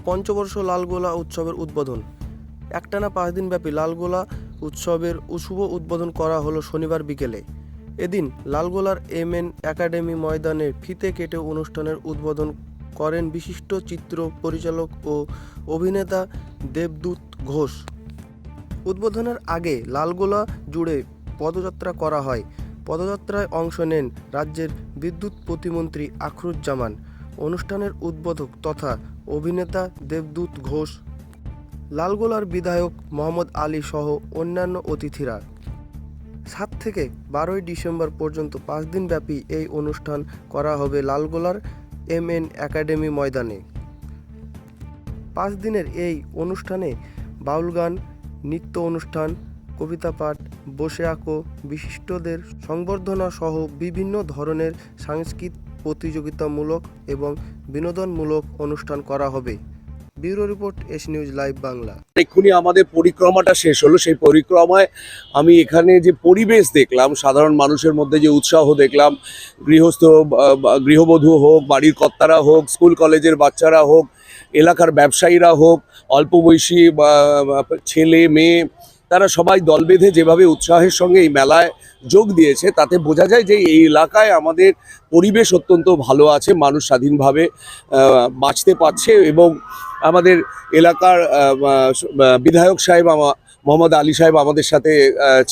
পঞ্চবর্ষ লালগোলা উৎসবের উদ্বোধন। একটানা 5 দিনব্যাপী লালগোলা উৎসবের শুভ উদ্বোধন করা হলো শনিবার বিকেলে। এদিন লালগোলার এমএন একাডেমি ময়দানে ফিতে কেটে অনুষ্ঠানের উদ্বোধন করেন বিশিষ্ট চিত্র পরিচালক ও অভিনেতা দেবদূত ঘোষ। উদ্বোধনের আগে লালগোলা জুড়ে পদযাত্রা করা হয়। পদযাত্রায় অংশ নেন রাজ্যের বিদ্যুৎ প্রতিমন্ত্রী আখরুজ্জামান, অনুষ্ঠানের উদ্বোধক তথা অভিনেতা দেবদূত ঘোষ, লালগোলার বিধায়ক মোহাম্মদ আলী সহ অন্যান্য অতিথিরা। 7 থেকে 12 ডিসেম্বর পর্যন্ত 5 দিনব্যাপী এই অনুষ্ঠান করা হবে লালগোলার এমএন একাডেমি ময়দানে। 5 দিনের এই অনুষ্ঠানে বাউল গান, নৃত্য অনুষ্ঠান, কবিতা পাঠ, বসে আঁকো, বিশিষ্টদের সংবর্ধনা সহ বিভিন্ন ধরনের সাংস্কৃতিক প্রতিযোগিতামূলক এবং বিনোদনমূলক অনুষ্ঠান করা হবে। Bureau report, S news live Bangla. এক্ষুনি আমাদের পরিক্রমাটা শেষ হলো। সেই পরিক্রমায় আমি এখানে যে পরিবেশ দেখলাম, সাধারণ মানুষের মধ্যে যে উৎসাহ দেখলাম, গৃহবধূ হোক, বাড়ির কর্তারা হোক, স্কুল কলেজের বাচ্চারা হোক, এলাকার ব্যবসায়ীরা হোক, অল্প বয়সী ছেলে মেয়ে, তারা সবাই দল বেঁধে যেভাবে উৎসাহের সঙ্গে এই মেলায় যোগ দিয়েছে, তাতে বোঝা যায় যে এই এলাকায় আমাদের পরিবেশ অত্যন্ত ভালো আছে, মানুষ স্বাধীনভাবে বাঁচতে পারছে। এবং আমাদের এলাকার বিধায়ক সাহেব মোহাম্মদ আলী সাহেব আমাদের সাথে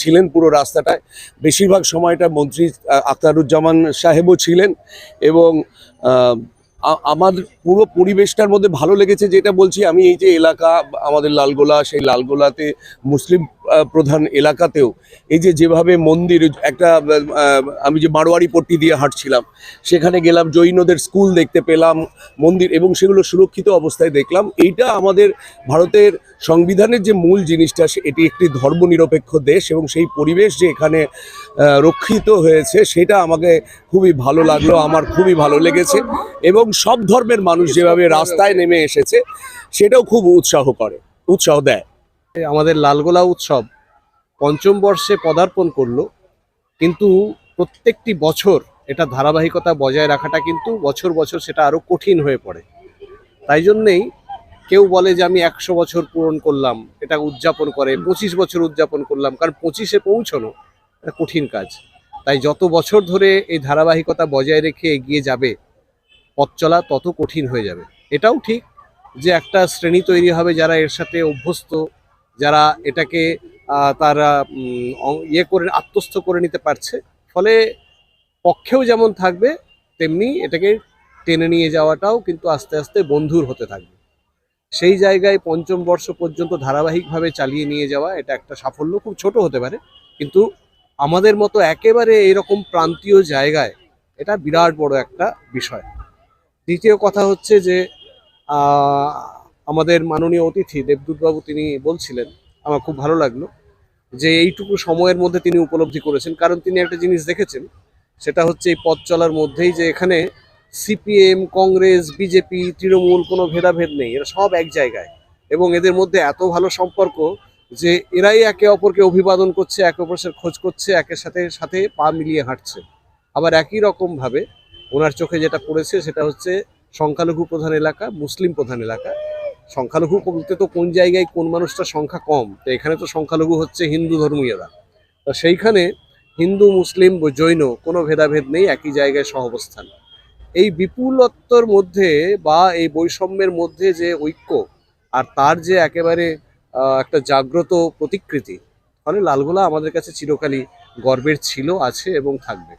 ছিলেন পুরো রাস্তাটায়। বেশিরভাগ সময়টা মন্ত্রী আখতারুজ্জামান সাহেবও ছিলেন। এবং আমার পুরো পরিবেশটার মধ্যে ভালো লেগেছে, যেটা বলছি আমি, এই যে এলাকা আমাদের লালগোলা, সেই লালগোলাতে মুসলিম প্রধান এলাকাতেও এই যে যেভাবে মন্দির, একটা আমি যে মারোয়ারি পট্টি দিয়ে হাঁটছিলাম, সেখানে গেলাম, জৈনদের স্কুল দেখতে পেলাম, মন্দির, এবং সেগুলো সুরক্ষিত অবস্থায় দেখলাম। এইটা আমাদের ভারতের সংবিধানের যে মূল জিনিসটা, এটি একটি ধর্মনিরপেক্ষ দেশ, এবং সেই পরিবেশ যে এখানে রক্ষিত হয়েছে সেটা আমাকে খুবই ভালো লাগলো, আমার খুবই ভালো লেগেছে। এবং সব ধর্মের মানুষ যেভাবে রাস্তায় নেমে এসেছে সেটাও খুব উৎসাহ দেয়। আমাদের লালগোলা উৎসব পঞ্চম বর্ষে পদার্পণ করলো, কিন্তু প্রত্যেকটি বছর এটা ধারাবাহিকতা বজায় রাখাটা কিন্তু বছর বছর সেটা আরো কঠিন হয়ে পড়ে। তাই জন্যেই কেউ বলে যে আমি 100 বছর পূরণ করলাম, এটা উদযাপন করে, 25 বছর উদযাপন করলাম, কারণ 25-এ পৌঁছানো এটা কঠিন কাজ। তাই যত বছর ধরে এই ধারাবাহিকতা বজায় রেখে এগিয়ে যাবে, পথ চলা তত কঠিন হয়ে যাবে। এটাও ঠিক যে একটা শ্রেণী তৈরি হবে যারা এর সাথে অভ্যস্ত, যারা এটাকে তারা করে আত্মস্থ করে নিতে পারছে, ফলে পক্ষেও যেমন থাকবে তেমনি এটাকে টেনে নিয়ে যাওয়াটাও কিন্তু আস্তে আস্তে বন্ধুর হতে থাকবে। সেই জায়গায় পঞ্চম বর্ষ পর্যন্ত ধারাবাহিকভাবে চালিয়ে নিয়ে যাওয়া এটা একটা সাফল্য, খুব ছোট হতে পারে, কিন্তু আমাদের মতো একেবারে এরকম প্রান্তীয় জায়গায় এটা বিরাট বড় একটা বিষয়। দ্বিতীয় কথা হচ্ছে যে আমাদের মাননীয় অতিথি দেবদূতবাবু তিনি বলছিলেন, আমার খুব ভালো লাগলো যে এইটুকু সময়ের মধ্যে তিনি উপলব্ধি করেছেন। কারণ তিনি একটা জিনিস দেখেছেন, সেটা হচ্ছে এই পথ চলার মধ্যেই যে এখানে সিপিএম, কংগ্রেস, বিজেপি, তৃণমূল কোনো ভেদাভেদ নেই, এরা সব এক জায়গায়, এবং এদের মধ্যে এত ভালো সম্পর্ক যে এরাই একে অপরকে অভিবাদন করছে, একে অপরের খোঁজ করছে, একের সাথে সাথে পা মিলিয়ে হাঁটছে। আবার একই রকমভাবে ওনার চোখে যেটা পড়েছে সেটা হচ্ছে সংখ্যালঘু প্রধান এলাকা, মুসলিম প্রধান এলাকা। সংখ্যালঘু বলতে তো কোন জায়গায় কোন মানুষটার সংখ্যা কম, তো এখানে তো সংখ্যালঘু হচ্ছে হিন্দু ধর্মীয়রা। তো সেইখানে হিন্দু, মুসলিম, জৈন কোনো ভেদাভেদ নেই, একই জায়গায় সহাবস্থান। এই বিপুলত্বর মধ্যে বা এই বৈষম্যের মধ্যে যে ঐক্য, আর তার যে একেবারে একটা জাগ্রত প্রতিকৃতি, ফলে লালগোলা আমাদের কাছে চিরকালই গর্বের ছিল, আছে এবং থাকবে।